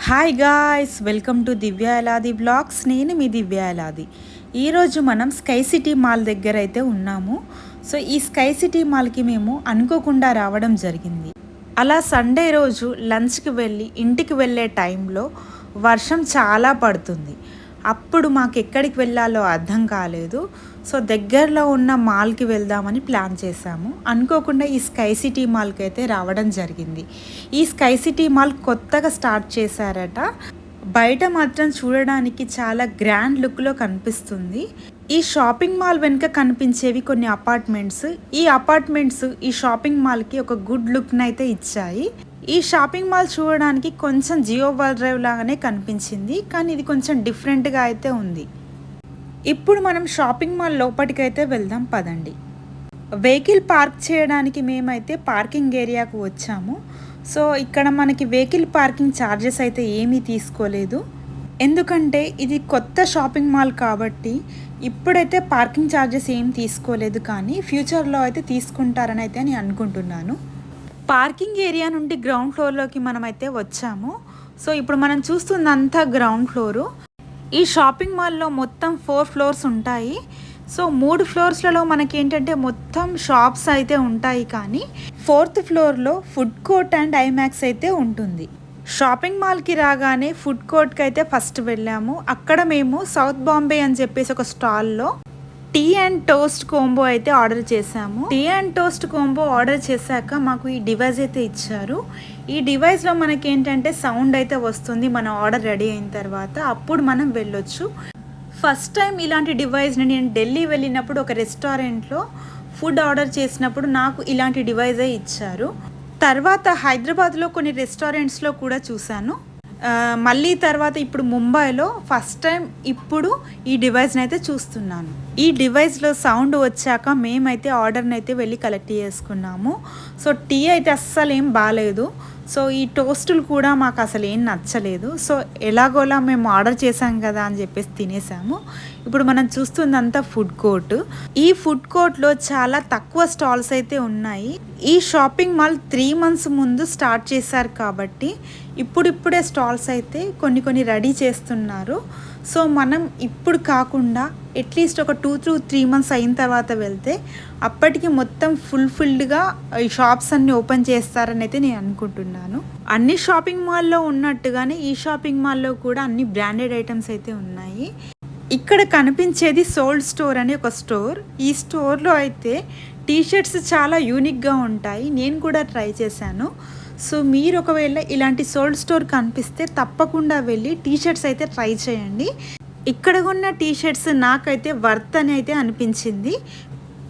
Hi guys, welcome to Divya ఎలాది blogs. నేను మీ దివ్య ఎలాది. ఈరోజు మనం స్కై సిటీ మాల్ దగ్గర అయితే ఉన్నాము. సో ఈ స్కై సిటీ మాల్కి మేము అనుకోకుండా రావడం జరిగింది. అలా సండే రోజు లంచ్కి వెళ్ళి ఇంటికి వెళ్ళే టైంలో వర్షం చాలా పడుతుంది. అప్పుడు మాకు ఎక్కడికి వెళ్ళాలో అర్థం కాలేదు. సో దగ్గరలో ఉన్న మాల్కి వెళ్దామని ప్లాన్ చేశాము. అనుకోకుండా ఈ స్కై సిటీ మాల్కి అయితే రావడం జరిగింది. ఈ స్కై సిటీ మాల్ కొత్తగా స్టార్ట్ చేశారట. బయట మాత్రం చూడడానికి చాలా గ్రాండ్ లుక్లో కనిపిస్తుంది. ఈ షాపింగ్ మాల్ వెనుక కనిపించేవి కొన్ని అపార్ట్మెంట్స్. ఈ అపార్ట్మెంట్స్ ఈ షాపింగ్ మాల్కి ఒక గుడ్ లుక్ని అయితే ఇచ్చాయి. ఈ షాపింగ్ మాల్ చూడడానికి కొంచెం జియో వరల్డ్ డ్రైవ్ లాగానే కనిపించింది, కానీ ఇది కొంచెం డిఫరెంట్గా అయితే ఉంది. ఇప్పుడు మనం షాపింగ్ మాల్ లోపలికైతే వెళ్దాం పదండి. వెహికల్ పార్క్ చేయడానికి మేమైతే పార్కింగ్ ఏరియాకు వచ్చాము. సో ఇక్కడ మనకి వెహికల్ పార్కింగ్ ఛార్జెస్ అయితే ఏమీ తీసుకోలేదు, ఎందుకంటే ఇది కొత్త షాపింగ్ మాల్ కాబట్టి ఇప్పుడైతే పార్కింగ్ ఛార్జెస్ ఏం తీసుకోలేదు, కానీ ఫ్యూచర్లో అయితే తీసుకుంటారని అయితే నేను అనుకుంటున్నాను. పార్కింగ్ ఏరియా నుండి గ్రౌండ్ ఫ్లోర్లోకి మనమైతే వచ్చాము. సో ఇప్పుడు మనం చూస్తుందంతా గ్రౌండ్ ఫ్లోరు. ఈ షాపింగ్ మాల్లో మొత్తం 4 ఫ్లోర్స్ ఉంటాయి. సో 3 ఫ్లోర్స్లలో మనకేంటంటే మొత్తం షాప్స్ అయితే ఉంటాయి, కానీ 4th ఫ్లోర్లో ఫుడ్ కోర్ట్ అండ్ ఐమాక్స్ అయితే ఉంటుంది. షాపింగ్ మాల్కి రాగానే ఫుడ్ కోర్ట్కి అయితే ఫస్ట్ వెళ్ళాము. అక్కడ మేము సౌత్ బాంబే అని చెప్పేసి ఒక స్టాల్లో టీ అండ్ టోస్ట్ కోంబో అయితే ఆర్డర్ చేసాము. Tea and toast combo order చేశాక మాకు ఈ డివైస్ అయితే ఇచ్చారు. ఈ డివైస్లో మనకేంటంటే సౌండ్ అయితే వస్తుంది మన ఆర్డర్ రెడీ అయిన తర్వాత, అప్పుడు మనం వెళ్ళొచ్చు. ఫస్ట్ టైం ఇలాంటి డివైస్ని నేను ఢిల్లీ వెళ్ళినప్పుడు ఒక రెస్టారెంట్లో ఫుడ్ ఆర్డర్ చేసినప్పుడు నాకు ఇలాంటి డివైజే ఇచ్చారు. తర్వాత హైదరాబాద్లో కొన్ని రెస్టారెంట్స్లో కూడా చూశాను. మళ్ళీ తర్వాత ఇప్పుడు ముంబైలో ఫస్ట్ టైం ఇప్పుడు ఈ డివైస్ని అయితే చూస్తున్నాను. ఈ డివైస్లో సౌండ్ వచ్చాక మేమైతే ఆర్డర్ని అయితే వెళ్ళి కలెక్ట్ చేసుకున్నాము. సో టీ అయితే అస్సలు ఏం బాగాలేదు. సో ఈ టోస్టులు కూడా మాకు అసలు ఏం నచ్చలేదు. సో ఎలాగోలా మేము ఆర్డర్ చేసాం కదా అని చెప్పేసి తినేసాము. ఇప్పుడు మనం చూస్తుందంతా ఫుడ్ కోర్ట్. ఈ ఫుడ్ కోర్ట్లో చాలా తక్కువ స్టాల్స్ అయితే ఉన్నాయి. ఈ షాపింగ్ మాల్ 3 months ముందు స్టార్ట్ చేశారు కాబట్టి ఇప్పుడిప్పుడే స్టాల్స్ అయితే కొన్ని రెడీ చేస్తున్నారు. సో మనం ఇప్పుడు కాకుండా అట్లీస్ట్ ఒక 2 to 3 months అయిన తర్వాత వెళ్తే అప్పటికి మొత్తం ఫుల్ఫిల్డ్గా ఈ షాప్స్ అన్నీ ఓపెన్ చేస్తారని అయితే నేను అనుకుంటున్నాను. అన్ని షాపింగ్ మాల్లో ఉన్నట్టుగానే ఈ షాపింగ్ మాల్లో కూడా అన్ని బ్రాండెడ్ ఐటమ్స్ అయితే ఉన్నాయి. ఇక్కడ కనిపించేది సోల్డ్ స్టోర్ అని ఒక స్టోర్. ఈ స్టోర్లో అయితే టీషర్ట్స్ చాలా యూనిక్గా ఉంటాయి. నేను కూడా ట్రై చేశాను. సో మీరు ఒకవేళ ఇలాంటి సోల్డ్ స్టోర్ కనిపిస్తే తప్పకుండా వెళ్ళి టీషర్ట్స్ అయితే ట్రై చేయండి. ఇక్కడ ఉన్న టీషర్ట్స్ నాకైతే వర్త్ అని అయితే అనిపించింది.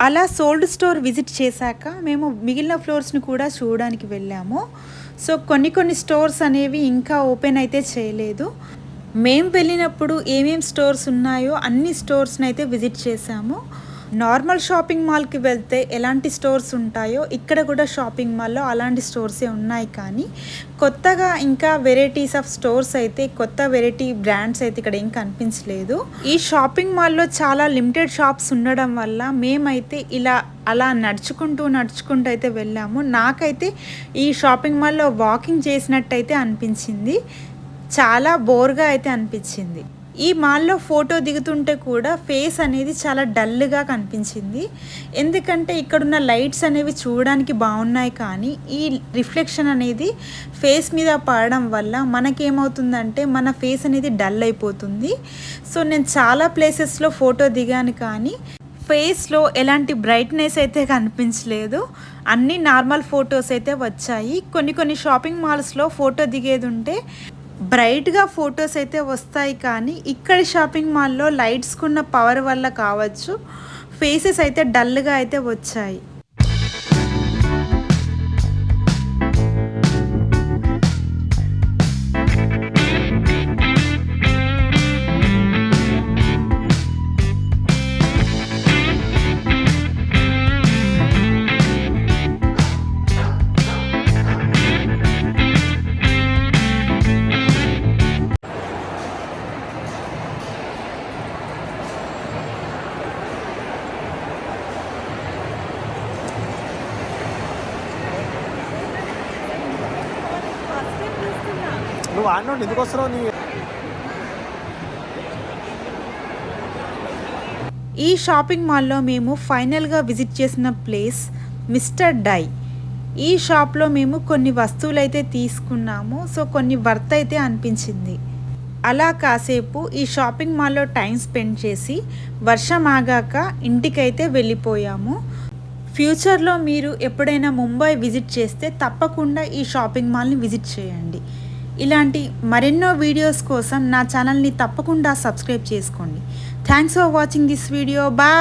అలా సోల్డ్ స్టోర్ విజిట్ చేశాక మేము మిగిలిన ఫ్లోర్స్ని కూడా చూడడానికి వెళ్ళాము. సో కొన్ని స్టోర్స్ అనేవి ఇంకా ఓపెన్ అయితే చేయలేదు. మేము వెళ్ళినప్పుడు ఏమేమి స్టోర్స్ ఉన్నాయో అన్ని స్టోర్స్ని అయితే విజిట్ చేసాము. నార్మల్ షాపింగ్ మాల్కి వెళ్తే ఎలాంటి స్టోర్స్ ఉంటాయో ఇక్కడ కూడా షాపింగ్ మాల్లో అలాంటి స్టోర్సే ఉన్నాయి, కానీ కొత్తగా ఇంకా వెరైటీస్ ఆఫ్ స్టోర్స్ అయితే కొత్త వెరైటీ బ్రాండ్స్ అయితే ఇక్కడ ఏం కనిపించలేదు. ఈ షాపింగ్ మాల్లో చాలా లిమిటెడ్ షాప్స్ ఉండడం వల్ల మేమైతే అలా నడుచుకుంటూ అయితే వెళ్ళాము. నాకైతే ఈ షాపింగ్ మాల్లో వాకింగ్ చేసినట్టయితే అనిపించింది. చాలా బోర్గా అయితే అనిపించింది. ఈ మాల్లో ఫోటో దిగుతుంటే కూడా ఫేస్ అనేది చాలా డల్గా కనిపించింది. ఎందుకంటే ఇక్కడున్న లైట్స్ అనేవి చూడడానికి బాగున్నాయి, కానీ ఈ రిఫ్లెక్షన్ అనేది ఫేస్ మీద పడడం వల్ల మనకేమవుతుందంటే మన ఫేస్ అనేది డల్ అయిపోతుంది. సో నేను చాలా ప్లేసెస్లో ఫోటో దిగాను, కానీ ఫేస్లో ఎలాంటి బ్రైట్నెస్ అయితే కనిపించలేదు. అన్నీ నార్మల్ ఫొటోస్ అయితే వచ్చాయి. కొన్ని షాపింగ్ మాల్స్లో ఫోటో దిగేది ఉంటే బ్రైట్గా ఫొటోస్ అయితే వస్తాయి, కానీ ఇక్కడ షాపింగ్ మాల్లో లైట్స్కున్న పవర్ వల్ల కావచ్చు ఫేసెస్ అయితే డల్గా అయితే వచ్చాయి. వాడినో ఎందుకు వస్తున్నావు నీ? ఈ షాపింగ్ మాల్లో మేము ఫైనల్గా విజిట్ చేసిన ప్లేస్ మిస్టర్ డై. ఈ షాప్లో మేము కొన్ని వస్తువులు అయితే తీసుకున్నాము. సో కొన్ని వర్త్ అయితే అనిపించింది. అలా కాసేపు ఈ షాపింగ్ మాల్లో టైం స్పెండ్ చేసి వర్షం ఆగాక ఇంటికైతే వెళ్ళిపోయాము. ఫ్యూచర్లో మీరు ఎప్పుడైనా ముంబై విజిట్ చేస్తే తప్పకుండా ఈ షాపింగ్ మాల్ని విజిట్ చేయండి. ఇలాంటి మరెన్నో వీడియోస్ కోసం నా ఛానల్ని తప్పకుండా సబ్స్క్రైబ్ చేసుకోండి. Thanks for watching this video. Bye.